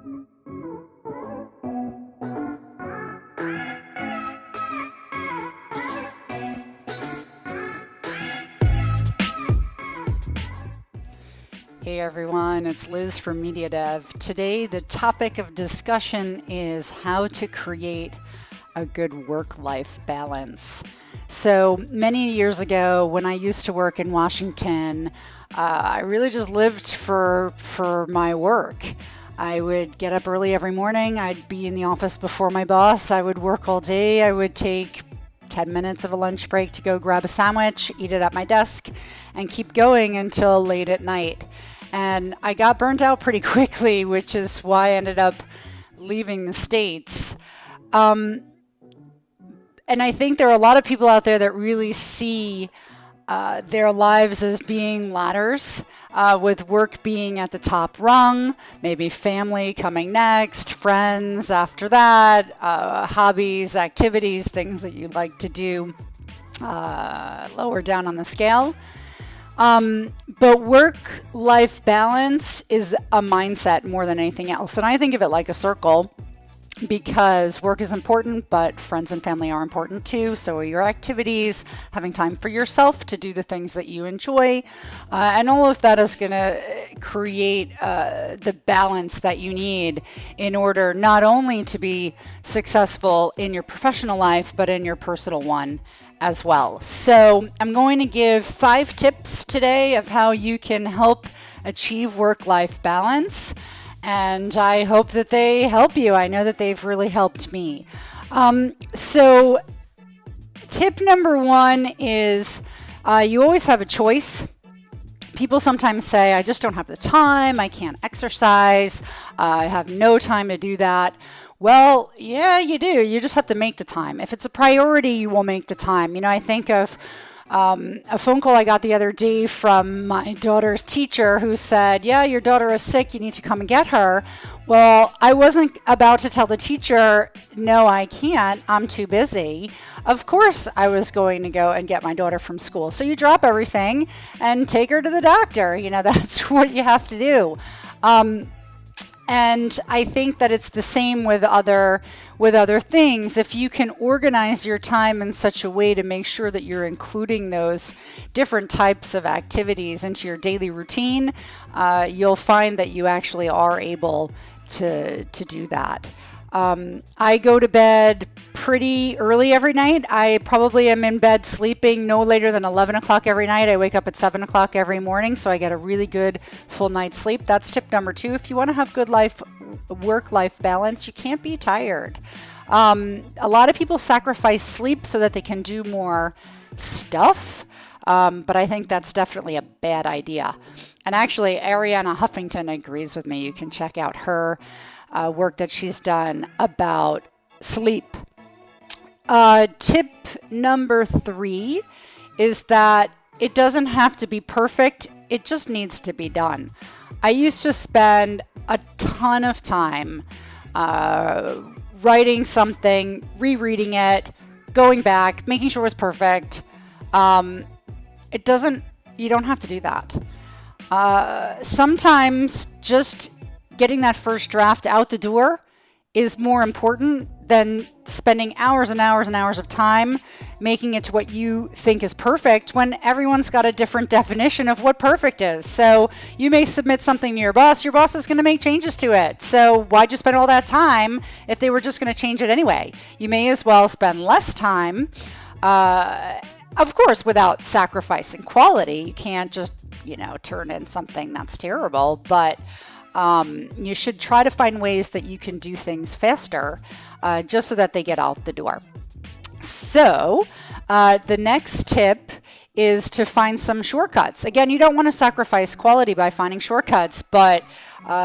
Hey everyone, it's Liz from Media Dev. Today, the topic of discussion is how to create a good work-life balance. So many years ago, when I used to work in Washington, I really just lived for my work. I would get up early every morning. I'd be in the office before my boss. I would work all day. I would take 10 minutes of a lunch break to go grab a sandwich, eat it at my desk, and keep going until late at night. And I got burnt out pretty quickly, which is why I ended up leaving the States. And I think there are a lot of people out there that really see their lives as being ladders, with work being at the top rung, maybe family coming next, friends after that, hobbies, activities, things that you like to do lower down on the scale. But work-life balance is a mindset more than anything else. And I think of it like a circle, because work is important, but friends and family are important too. So are your activities, having time for yourself to do the things that you enjoy. And all of that is going to create the balance that you need in order not only to be successful in your professional life, but in your personal one as well. So I'm going to give 5 tips today of how you can help achieve work-life balance. And I hope that they help you. I know that they've really helped me. So tip number 1 is you always have a choice. People sometimes say, I just don't have the time, I can't exercise, I have no time to do that. Well, yeah, you do. You just have to make the time. If it's a priority, you will make the time. You know, I think of a phone call I got the other day from my daughter's teacher who said, yeah, your daughter is sick, you need to come and get her. Well, I wasn't about to tell the teacher, no, I can't, I'm too busy. Of course I was going to go and get my daughter from school. So you drop everything and take her to the doctor. You know, that's what you have to do. And I think that it's the same with other things. If you can organize your time in such a way to make sure that you're including those different types of activities into your daily routine, you'll find that you actually are able to do that. I go to bed pretty early every night. I probably am in bed sleeping no later than 11 o'clock every night. I wake up at 7 o'clock every morning, so I get a really good full night's sleep. That's tip number 2. If you want to have good work-life balance, you can't be tired. A lot of people sacrifice sleep so that they can do more stuff, but I think that's definitely a bad idea. And actually, Arianna Huffington agrees with me. You can check out her work that she's done about sleep. Tip number 3 is that it doesn't have to be perfect. It just needs to be done. I used to spend a ton of time writing something, rereading it, going back, making sure it was perfect. You don't have to do that. Sometimes just getting that first draft out the door is more important than spending hours and hours and hours of time making it to what you think is perfect, when everyone's got a different definition of what perfect is. So you may submit something to your boss is going to make changes to it. So why'd you spend all that time if they were just going to change it anyway? You may as well spend less time, of course, without sacrificing quality. You can't just, turn in something that's terrible, but you should try to find ways that you can do things faster, just so that they get out the door. So the next tip is to find some shortcuts. Again, you don't want to sacrifice quality by finding shortcuts, but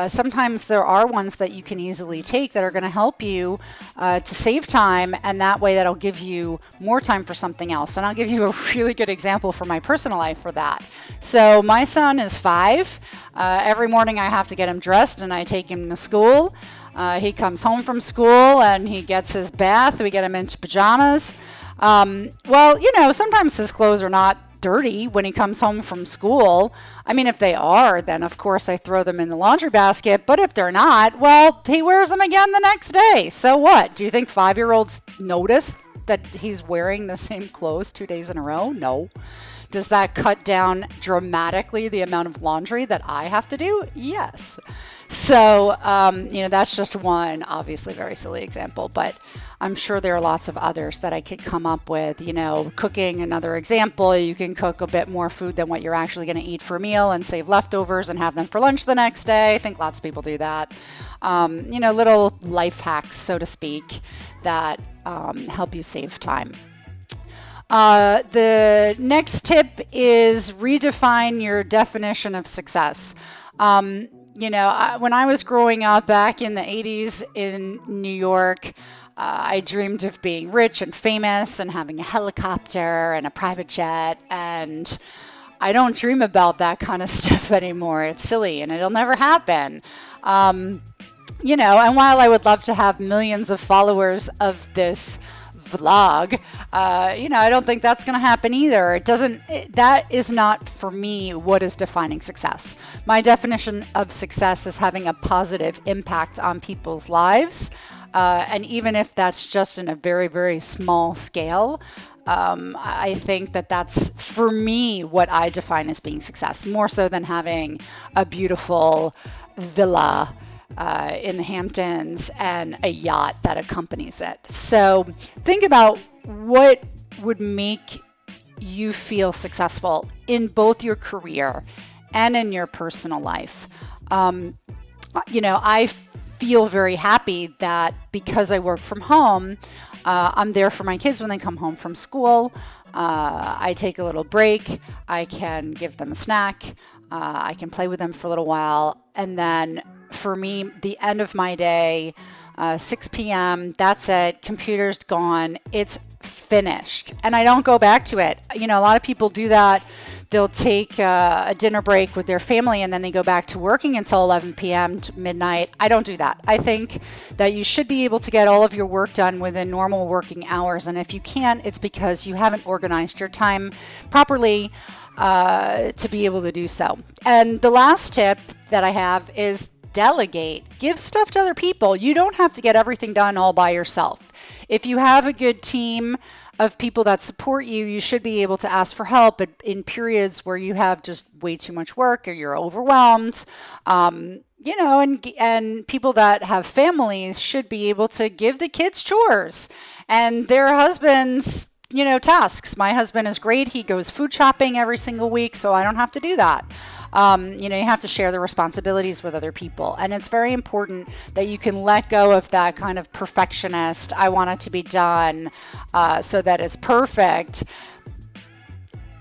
sometimes there are ones that you can easily take that are going to help you to save time, and that way that'll give you more time for something else. And I'll give you a really good example from my personal life for that. So my son is 5. Every morning I have to get him dressed and I take him to school. He comes home from school and he gets his bath. We get him into pajamas. Well, sometimes his clothes are not dirty when he comes home from school. I mean, if they are, then of course I throw them in the laundry basket. But if they're not, well, he wears them again the next day. So what? Do you think 5-year-olds notice that he's wearing the same clothes 2 days in a row? No. Does that cut down dramatically the amount of laundry that I have to do? Yes. So, that's just one obviously very silly example, but I'm sure there are lots of others that I could come up with. Cooking, another example, you can cook a bit more food than what you're actually going to eat for a meal and save leftovers and have them for lunch the next day. I think lots of people do that. Little life hacks, so to speak, that help you save time. The next tip is redefine your definition of success. When I was growing up back in the 80s in New York, I dreamed of being rich and famous and having a helicopter and a private jet. And I don't dream about that kind of stuff anymore. It's silly and it'll never happen. And while I would love to have millions of followers of this vlog, I don't think that's going to happen either. That is not for me what is defining success. My definition of success is having a positive impact on people's lives. And even if that's just in a very, very small scale, I think that's, for me, what I define as being success, more so than having a beautiful villa in the Hamptons and a yacht that accompanies it. So think about what would make you feel successful in both your career and in your personal life. I feel very happy that because I work from home, I'm there for my kids when they come home from school. I take a little break. I can give them a snack. I can play with them for a little while. And then for me, the end of my day, 6 p.m., that's it. Computer's gone. It's finished. And I don't go back to it. A lot of people do that. They'll take a dinner break with their family and then they go back to working until 11 p.m. to midnight. I don't do that. I think that you should be able to get all of your work done within normal working hours. And if you can't, it's because you haven't organized your time properly to be able to do so. And the last tip that I have is delegate. Give stuff to other people. You don't have to get everything done all by yourself. If you have a good team of people that support you, you should be able to ask for help in periods where you have just way too much work or you're overwhelmed. And people that have families should be able to give the kids chores and their husbands, tasks. My husband is great. He goes food shopping every single week, so I don't have to do that. You have to share the responsibilities with other people. And it's very important that you can let go of that kind of perfectionist, I want it to be done so that it's perfect.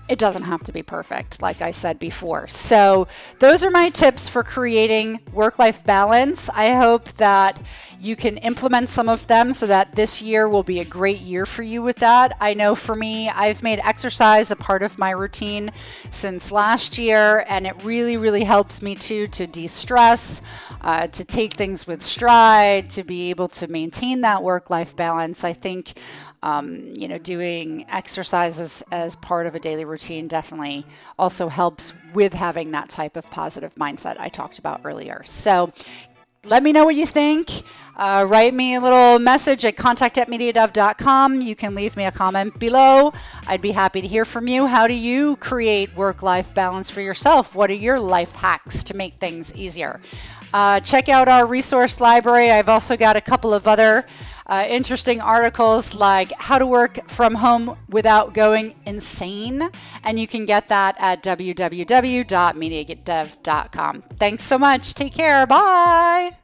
It doesn't have to be perfect, like I said before. So those are my tips for creating work-life balance. I hope that you can implement some of them so that this year will be a great year for you with that. I know for me, I've made exercise a part of my routine since last year, and it really, really helps me to de-stress, to take things with stride, to be able to maintain that work-life balance. I think doing exercises as part of a daily routine definitely also helps with having that type of positive mindset I talked about earlier. So let me know what you think. Write me a little message at contact@mediadev.com. You can leave me a comment below. I'd be happy to hear from you. How do you create work-life balance for yourself? What are your life hacks to make things easier? Check out our resource library. I've also got a couple of other interesting articles like how to work from home without going insane. And you can get that at www.mediadev.com. Thanks so much. Take care. Bye.